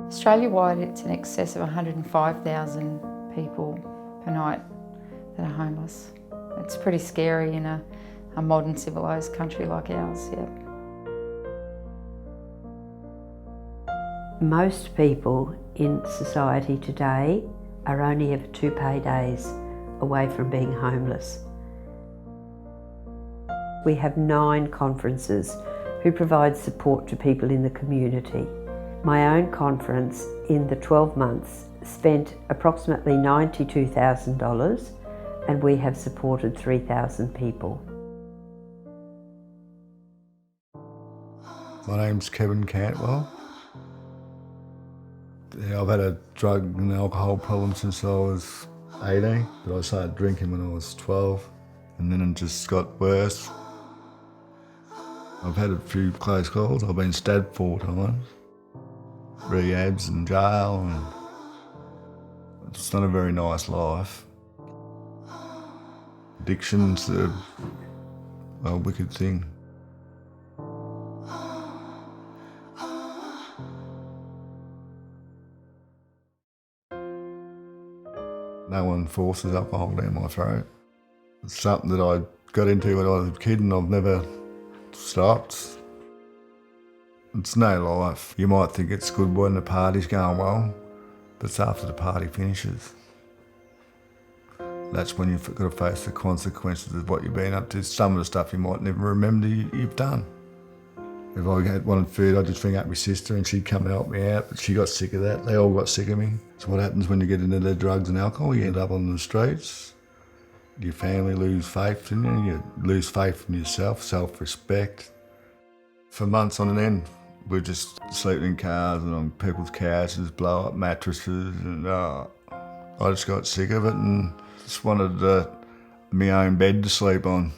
Australia-wide, it's in excess of 105,000 people per night that are homeless. It's pretty scary in a modern civilised country like ours, yeah. Most people in society today are only ever 2 paydays away from being homeless. We have 9 conferences who provide support to people in the community. My own conference in the 12 months spent approximately $92,000 and we have supported 3,000 people. My name's Kevin Cantwell. I've had a drug and alcohol problem since I was 18, but I started drinking when I was 12 and then it just got worse. I've had a few close calls. I've been stabbed 4 times. Rehabs and jail, and it's not a very nice life. Addiction's a wicked thing. No one forces alcohol down my throat. It's something that I got into when I was a kid and I've never stopped. It's no life. You might think it's good when the party's going well, but it's after the party finishes. That's when you've got to face the consequences of what you've been up to. Some of the stuff you might never remember you've done. If I had wanted food, I'd just ring up my sister and she'd come and help me out, but she got sick of that. They all got sick of me. So what happens when you get into the drugs and alcohol? You end up on the streets. Your family lose faith in you. You lose faith in yourself, self-respect. For months on end, we're just sleeping in cars and on people's couches, blow up mattresses, and I just got sick of it and just wanted my own bed to sleep on.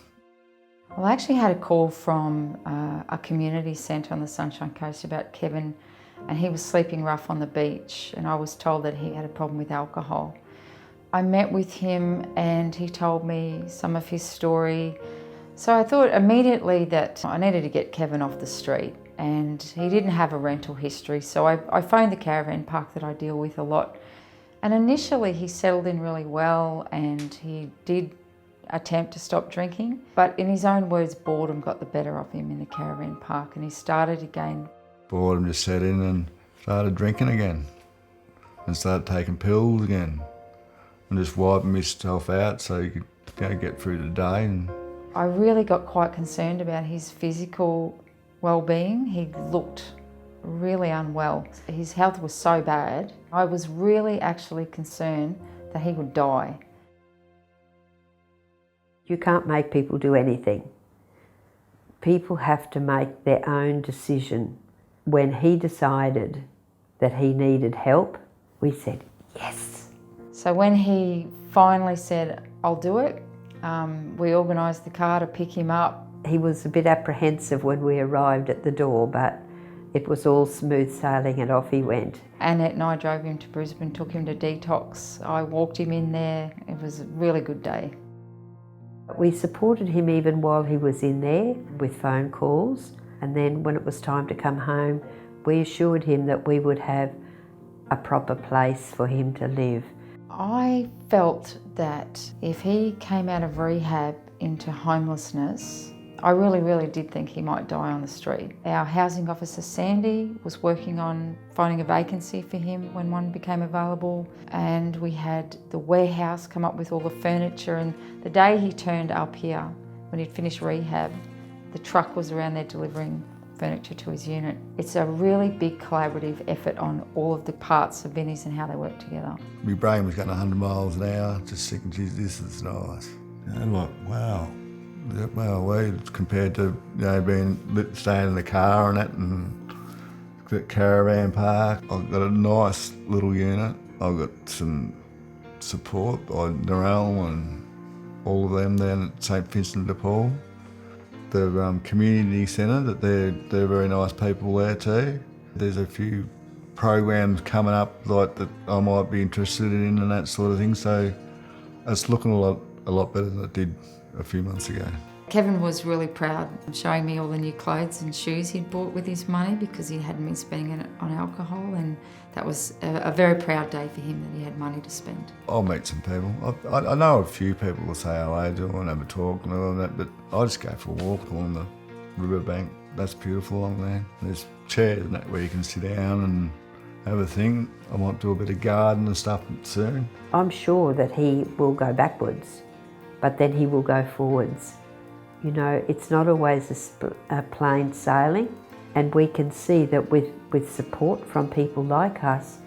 Well, I actually had a call from a community centre on the Sunshine Coast about Kevin, and he was sleeping rough on the beach, and I was told that he had a problem with alcohol. I met with him and he told me some of his story. So I thought immediately that I needed to get Kevin off the street, and he didn't have a rental history, so I phoned the caravan park that I deal with a lot. And initially he settled in really well and he did attempt to stop drinking, but in his own words, boredom got the better of him in the caravan park and he started again. Boredom just set in and started drinking again and started taking pills again and just wiping myself out so you could get through the day. And I really got quite concerned about his physical well-being. He looked really unwell. His health was so bad. I was really actually concerned that he would die. You can't make people do anything. People have to make their own decision. When he decided that he needed help, we said, yes. So when he finally said, I'll do it, we organised the car to pick him up. He was a bit apprehensive when we arrived at the door, but it was all smooth sailing and off he went. Annette and I drove him to Brisbane, took him to detox. I walked him in there. It was a really good day. We supported him even while he was in there with phone calls, and then when it was time to come home, we assured him that we would have a proper place for him to live. I felt that if he came out of rehab into homelessness, I really did think he might die on the street. Our housing officer, Sandy, was working on finding a vacancy for him when one became available, and we had the warehouse come up with all the furniture, and the day he turned up here, when he'd finished rehab, the truck was around there delivering furniture to his unit. It's a really big collaborative effort on all of the parts of Vinnie's and how they work together. my brain was going 100 miles an hour, just thinking, geez, this is nice. And like, wow. Well, compared to staying in the car and that, and the caravan park, I've got a nice little unit. I've got some support by Narelle and all of them down at St Vincent de Paul. The community centre, that they're very nice people there too. There's a few programs coming up like that I might be interested in and that sort of thing. So it's looking a lot better than it did a few months ago. Kevin was really proud, showing me all the new clothes and shoes he'd bought with his money because he hadn't been spending it on alcohol, and that was a very proud day for him that he had money to spend. I'll meet some people. I know a few people will say hello to and have a talk and all that, but I just go for a walk along the riverbank. That's beautiful along there. There's chairs and that where you can sit down and have a thing. I might do a bit of garden and stuff soon. I'm sure that he will go backwards, but then he will go forwards. You know, it's not always a plain sailing, and we can see that with support from people like us,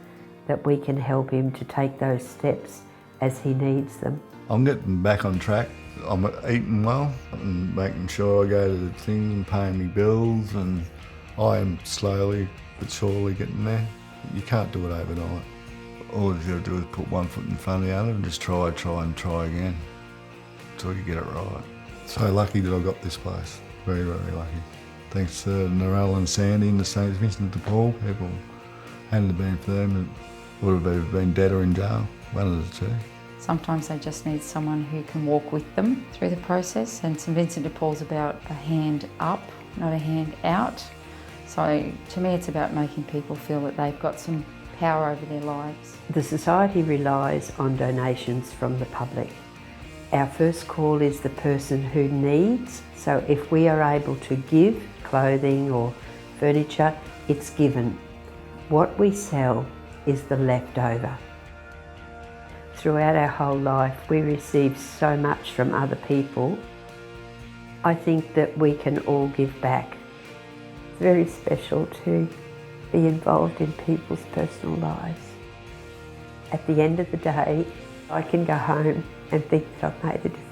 that we can help him to take those steps as he needs them. I'm getting back on track. I'm eating well and making sure I go to the things and paying me bills, and I am slowly but surely getting there. You can't do it overnight. All you got to do is put one foot in front of the other and just try again until you get it right. So lucky that I got this place. Very, very lucky. Thanks to Narelle and Sandy and the St Vincent de Paul people. Hadn't it been for them, it would have either been dead or in jail. One of the two. Sometimes they just need someone who can walk with them through the process, and St Vincent de Paul's about a hand up, not a hand out. So to me it's about making people feel that they've got some power over their lives. The Society relies on donations from the public. Our first call is the person who needs, so if we are able to give clothing or furniture, it's given. What we sell is the leftover. Throughout our whole life, we receive so much from other people. I think that we can all give back. It's very special to be involved in people's personal lives. At the end of the day, I can go home and think that I've made a difference.